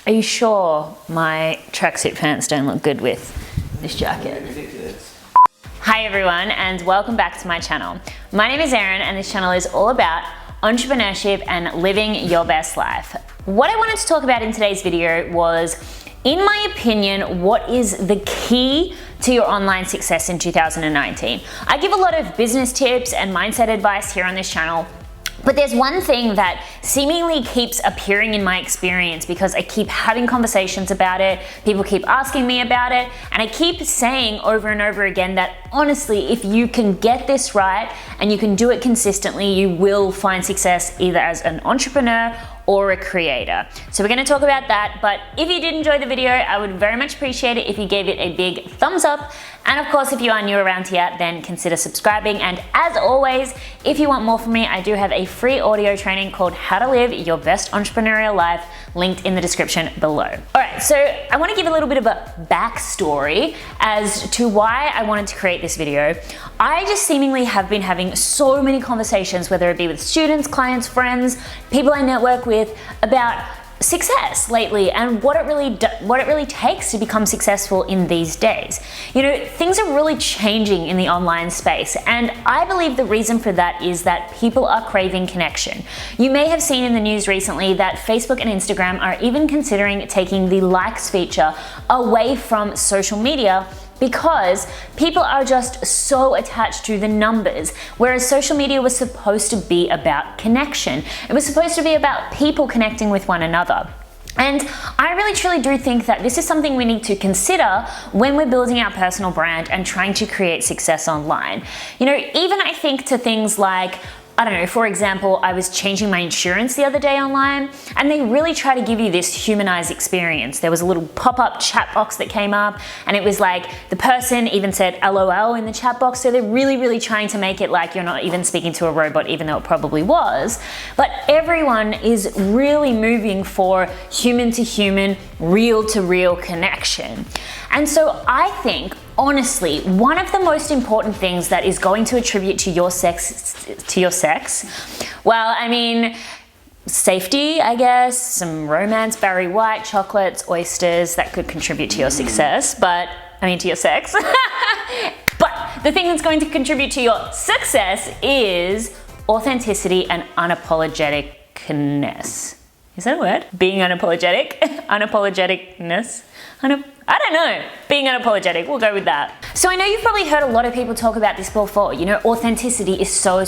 Are you sure my tracksuit pants don't look good with this jacket? Hi everyone, and welcome back to my channel. My name is Erin, and this channel is all about entrepreneurship and living your best life. What I wanted to talk about in today's video was, in my opinion, what is the key to your online success in 2019? I give a lot of business tips and mindset advice here on this channel, but there's one thing that seemingly keeps appearing in my experience because I keep having conversations about it, people keep asking me about it, and I keep saying over and over again that honestly, if you can get this right and you can do it consistently, you will find success either as an entrepreneur or a creator. So we're gonna talk about that, but if you did enjoy the video, I would very much appreciate it if you gave it a big thumbs up. And of course, if you are new around here, then consider subscribing. And as always, if you want more from me, I do have a free audio training called How to Live Your Best Entrepreneurial Life, linked in the description below. All right, so I wanna give a little bit of a backstory as to why I wanted to create this video. I just seemingly have been having so many conversations, whether it be with students, clients, friends, people I network with, about success lately and what it really takes to become successful in these days. You know, things are really changing in the online space, and I believe the reason for that is that people are craving connection. You may have seen in the news recently that Facebook and Instagram are even considering taking the likes feature away from social media because people are just so attached to the numbers, whereas social media was supposed to be about connection. It was supposed to be about people connecting with one another. And I really truly do think that this is something we need to consider when we're building our personal brand and trying to create success online. You know, even I think to things like, I don't know, for example, I was changing my insurance the other day online, and they really try to give you this humanized experience. There was a little pop-up chat box that came up, and it was like the person even said LOL in the chat box, so they're really trying to make it like you're not even speaking to a robot, even though it probably was. But everyone is really moving for human-to-human, real-to-real connection. And so I think, honestly, one of the most important things that is going to attribute to your sex, well, I mean, safety, I guess, some romance, Barry White, chocolates, oysters, that could contribute to your success, but, I mean, to your sex. But the thing that's going to contribute to your success is authenticity and unapologeticness. Is that a word? Being unapologetic? Unapologeticness? I don't know. Being unapologetic, we'll go with that. So I know you've probably heard a lot of people talk about this before. You know, authenticity is so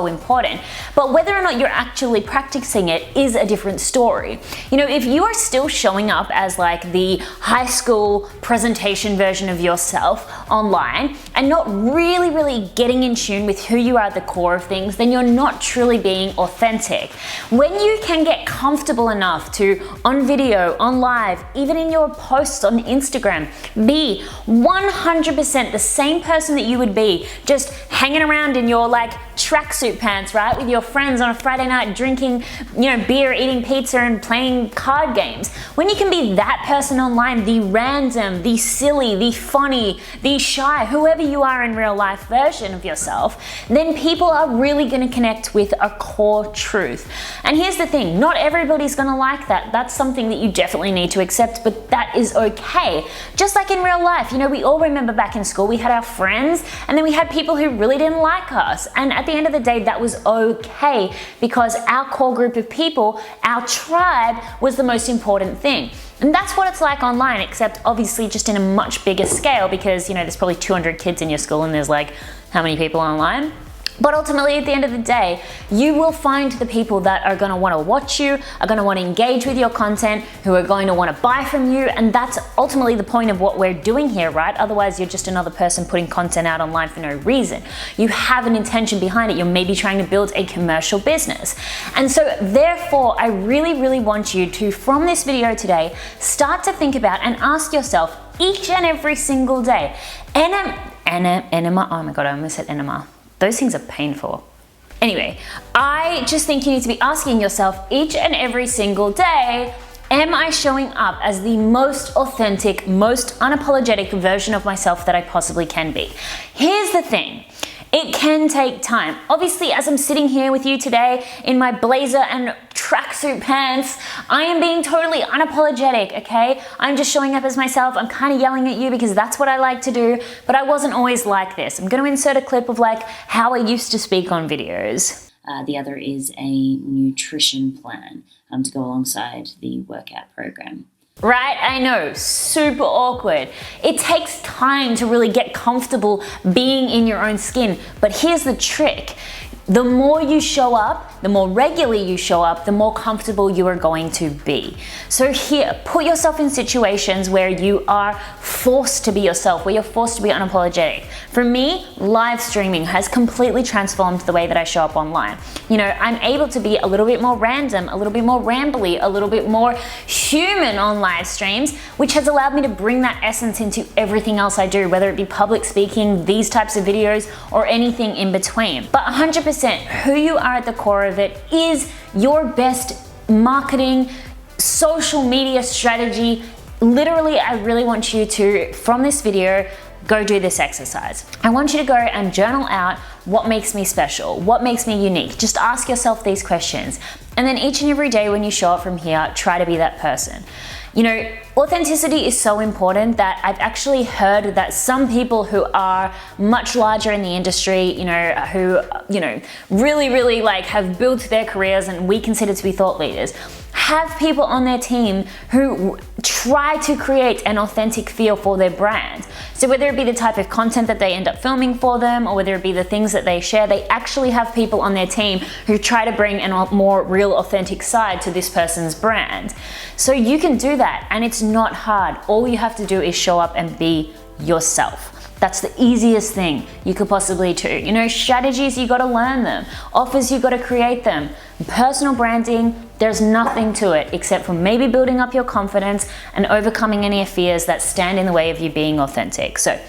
important. But whether or not you're actually practicing it is a different story. You know, if you are still showing up as like the high school presentation version of yourself online and not really getting in tune with who you are at the core of things, then you're not truly being authentic. When you can get comfortable enough to, on video, on live, even in your posts on Instagram, be 100% the same person that you would be just hanging around in your like tracksuit pants, right, with your friends on a Friday night drinking, you know, beer, eating pizza and playing card games. When you can be that person online, the random, the silly, the funny, the shy, whoever you are in real life version of yourself, then people are really going to connect with a core truth. And here's the thing, not everybody's going to like that. That's something that you definitely need to accept, but that is okay. Just like in real life, you know, we all remember back in school, we had our friends and then we had people who really didn't like us. And at the end of the day, that was okay because our core group of people, our tribe, was the most important thing. And that's what it's like online, except obviously just in a much bigger scale because, you know, there's probably 200 kids in your school and there's like, how many people online? But ultimately, at the end of the day, you will find the people that are going to want to watch you, are going to want to engage with your content, who are going to want to buy from you, and that's ultimately the point of what we're doing here, right? Otherwise, you're just another person putting content out online for no reason. You have an intention behind it. You're maybe trying to build a commercial business. And so, therefore, I really want you to, from this video today, start to think about and ask yourself each and every single day, enema, oh my God, I almost said enema. Those things are painful. Anyway, I just think you need to be asking yourself each and every single day, am I showing up as the most authentic, most unapologetic version of myself that I possibly can be? Here's the thing. It can take time. Obviously, as I'm sitting here with you today in my blazer and tracksuit pants. I am being totally unapologetic, okay? I'm just showing up as myself. I'm kind of yelling at you because that's what I like to do, but I wasn't always like this. I'm going to insert a clip of like how I used to speak on videos. The other is a nutrition plan to go alongside the workout program. Right? I know, super awkward. It takes time to really get comfortable being in your own skin, but here's the trick. The more you show up, the more regularly you show up, the more comfortable you are going to be. So here, put yourself in situations where you are forced to be yourself, where you're forced to be unapologetic. For me, live streaming has completely transformed the way that I show up online. You know, I'm able to be a little bit more random, a little bit more rambly, a little bit more human on live streams, which has allowed me to bring that essence into everything else I do, whether it be public speaking, these types of videos, or anything in between. But 100%, who you are at the core of it is your best marketing, social media strategy. Literally, I really want you to, from this video, go do this exercise. I want you to go and journal out what makes me special, what makes me unique. Just ask yourself these questions. And then each and every day when you show up from here, try to be that person. You know, authenticity is so important that I've actually heard that some people who are much larger in the industry, who really like have built their careers and we consider to be thought leaders, have people on their team who try to create an authentic feel for their brand. So whether it be the type of content that they end up filming for them or whether it be the things that they share, they actually have people on their team who try to bring a more real authentic side to this person's brand. So you can do that and it's not hard. All you have to do is show up and be yourself. That's the easiest thing you could possibly do. You know, strategies, you gotta learn them. Offers, you gotta create them. Personal branding, there's nothing to it except for maybe building up your confidence and overcoming any fears that stand in the way of you being authentic. So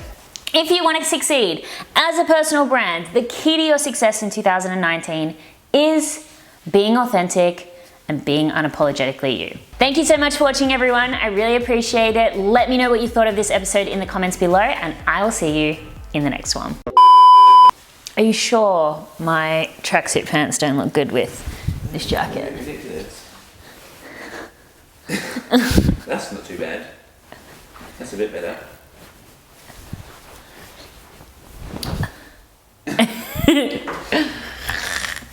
if you want to succeed as a personal brand, the key to your success in 2019 is being authentic and being unapologetically you. Thank you so much for watching, everyone. I really appreciate it. Let me know what you thought of this episode in the comments below, and I will see you in the next one. Are you sure my tracksuit pants don't look good with this jacket? Ridiculous. That's not too bad. That's a bit better.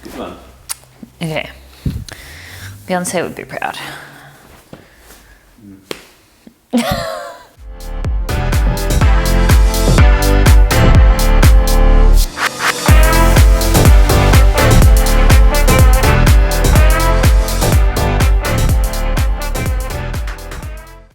Good one. Okay. Beyonce would be proud.